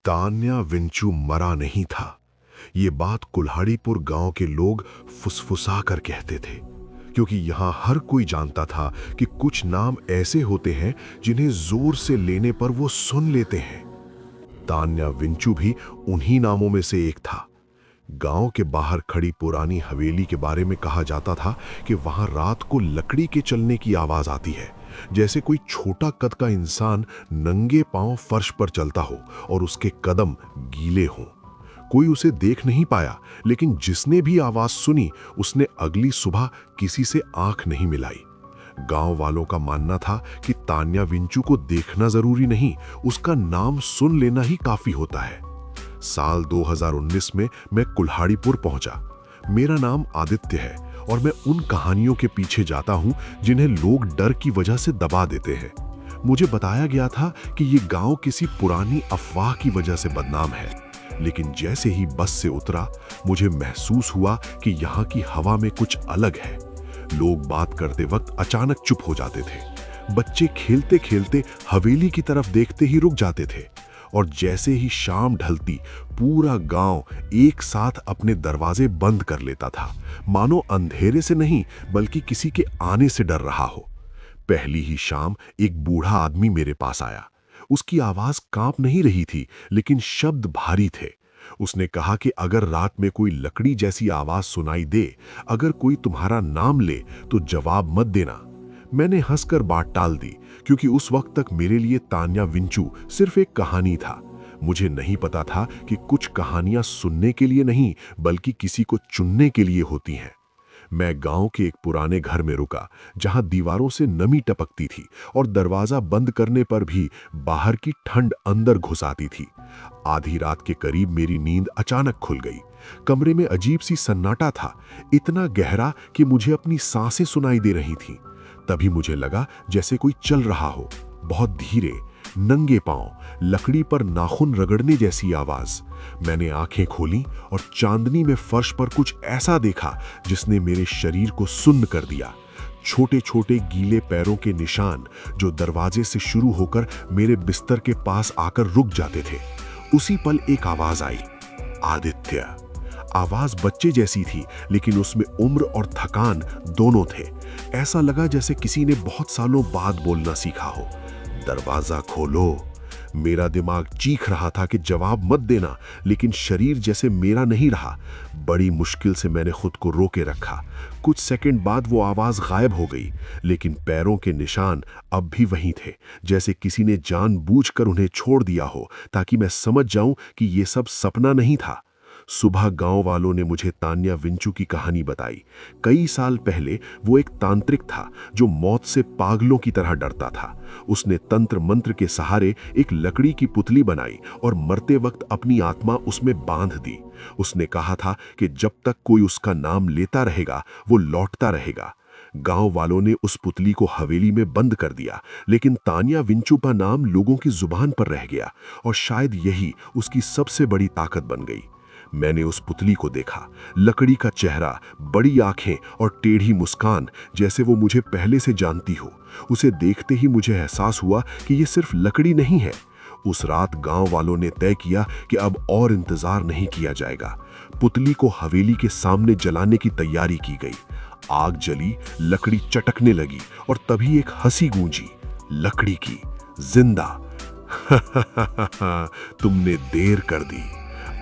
तान्या विंचू मरा नहीं था। ये बात कुल्हाड़ीपुर गांव के लोग फुसफुसा कर कहते थे, क्योंकि यहां हर कोई जानता था कि कुछ नाम ऐसे होते हैं जिन्हें जोर से लेने पर वो सुन लेते हैं। तान्या विंचू भी उन्हीं नामों में से एक था। गांव के बाहर खड़ी पुरानी हवेली के बारे में कहा जाता था कि वहां रात को लकड़ी के चलने की आवाज आती है, जैसे कोई छोटा कद का इंसान नंगे पांव फर्श पर चलता हो और उसके कदम गीले हों। कोई उसे देख नहीं पाया, लेकिन जिसने भी आवाज सुनी उसने अगली सुबह किसी से आंख नहीं मिलाई। गांव वालों का मानना था कि तान्या विंचू को देखना जरूरी नहीं, उसका नाम सुन लेना ही काफी होता है। साल 2019 में मैं कुल्हाड़ीपुर पहुंचा। मेरा नाम आदित्य है और मैं उन कहानियों के पीछे जाता हूं जिन्हें लोग डर की वजह से दबा देते हैं। मुझे बताया गया था कि ये गांव किसी पुरानी अफवाह की वजह से बदनाम है, लेकिन जैसे ही बस से उतरा मुझे महसूस हुआ कि यहाँ की हवा में कुछ अलग है। लोग बात करते वक्त अचानक चुप हो जाते थे। बच्चे खेलते खेलते हवेली की तरफ देखते ही रुक जाते थे, और जैसे ही शाम ढलती पूरा गांव एक साथ अपने दरवाजे बंद कर लेता था, मानो अंधेरे से नहीं बल्कि किसी के आने से डर रहा हो। पहली ही शाम एक बूढ़ा आदमी मेरे पास आया। उसकी आवाज कांप नहीं रही थी, लेकिन शब्द भारी थे। उसने कहा कि अगर रात में कोई लकड़ी जैसी आवाज सुनाई दे, अगर कोई तुम्हारा नाम ले तो जवाब मत देना। मैंने हंसकर बात टाल दी, क्योंकि उस वक्त तक मेरे लिए तान्या विंचू सिर्फ एक कहानी था। मुझे नहीं पता था कि कुछ कहानियां सुनने के लिए नहीं बल्कि किसी को चुनने के लिए होती हैं। मैं गांव के एक पुराने घर में रुका, जहां दीवारों से नमी टपकती थी और दरवाजा बंद करने पर भी बाहर की ठंड अंदर घुस आती थी। आधी रात के करीब मेरी नींद अचानक खुल गई। कमरे में अजीब सी सन्नाटा था, इतना गहरा कि मुझे अपनी सांसें सुनाई दे रही थीं। तभी मुझे लगा जैसे कोई चल रहा हो, बहुत धीरे, नंगे पांव, लकड़ी पर नाखून रगड़ने जैसी आवाज। मैंने आंखें खोली और चांदनी में फर्श पर कुछ ऐसा देखा जिसने मेरे शरीर को सुन्न कर दिया। छोटे छोटे गीले पैरों के निशान जो दरवाजे से शुरू होकर मेरे बिस्तर के पास आकर रुक जाते थे। उसी पल एक आवाज आई, आदित्य। आवाज बच्चे जैसी थी, लेकिन उसमें उम्र और थकान दोनों थे। ऐसा लगा जैसे किसी ने बहुत सालों बाद बोलना सीखा हो। दरवाजा खोलो। मेरा दिमाग चीख रहा था कि जवाब मत देना, लेकिन शरीर जैसे मेरा नहीं रहा। बड़ी मुश्किल से मैंने खुद को रोके रखा। कुछ सेकंड बाद वो आवाज गायब हो गई, लेकिन पैरों के निशान अब भी वहीं थे, जैसे किसी ने जानबूझकर उन्हें छोड़ दिया हो ताकि मैं समझ जाऊं कि ये सब सपना नहीं था। सुबह गांव वालों ने मुझे तान्या विंचू की कहानी बताई। कई साल पहले वो एक तांत्रिक था जो मौत से पागलों की तरह डरता था। उसने तंत्र मंत्र के सहारे एक लकड़ी की पुतली बनाई और मरते वक्त अपनी आत्मा उसमें बांध दी। उसने कहा था कि जब तक कोई उसका नाम लेता रहेगा वो लौटता रहेगा। गांव वालों ने उस पुतली को हवेली में बंद कर दिया, लेकिन तान्या विंचू का नाम लोगों की जुबान पर रह गया, और शायद यही उसकी सबसे बड़ी ताकत बन गई। मैंने उस पुतली को देखा, लकड़ी का चेहरा, बड़ी आंखें और टेढ़ी मुस्कान, जैसे वो मुझे पहले से जानती हो। उसे देखते ही मुझे एहसास हुआ कि ये सिर्फ लकड़ी नहीं है। उस रात गांव वालों ने तय किया कि अब और इंतजार नहीं किया जाएगा। पुतली को हवेली के सामने जलाने की तैयारी की गई। आग जली, लकड़ी चटकने लगी और तभी एक हंसी गूंजी, लकड़ी की, जिंदा। तुमने देर कर दी।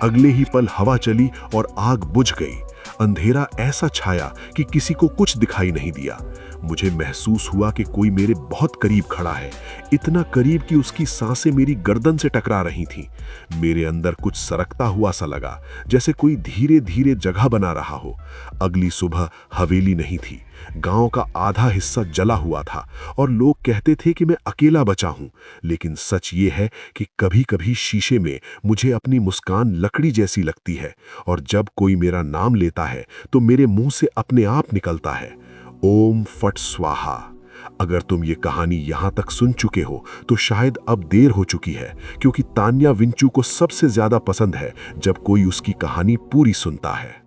अगले ही पल हवा चली और आग बुझ गई। अंधेरा ऐसा छाया कि किसी को कुछ दिखाई नहीं दिया। मुझे महसूस हुआ कि कोई मेरे बहुत करीब खड़ा है, इतना करीब कि उसकी सांसें मेरी गर्दन से टकरा रही थीं। मेरे अंदर कुछ सरकता हुआ सा लगा, जैसे कोई धीरे धीरे जगह बना रहा हो। अगली सुबह हवेली नहीं थी, गांव का आधा हिस्सा जला हुआ था और लोग कहते थे कि मैं अकेला बचा हूं। लेकिन सच ये है कि कभी-कभी शीशे में मुझे अपनी मुस्कान लकड़ी जैसी लगती है, और जब कोई मेरा नाम लेता है तो मेरे मुंह से अपने आप निकलता है, ओम फट स्वाहा। अगर तुम ये कहानी यहां तक सुन चुके हो तो शायद अब देर हो चुकी है, क्योंकि तान्या विंचू को सबसे ज्यादा पसंद है जब कोई उसकी कहानी पूरी सुनता है।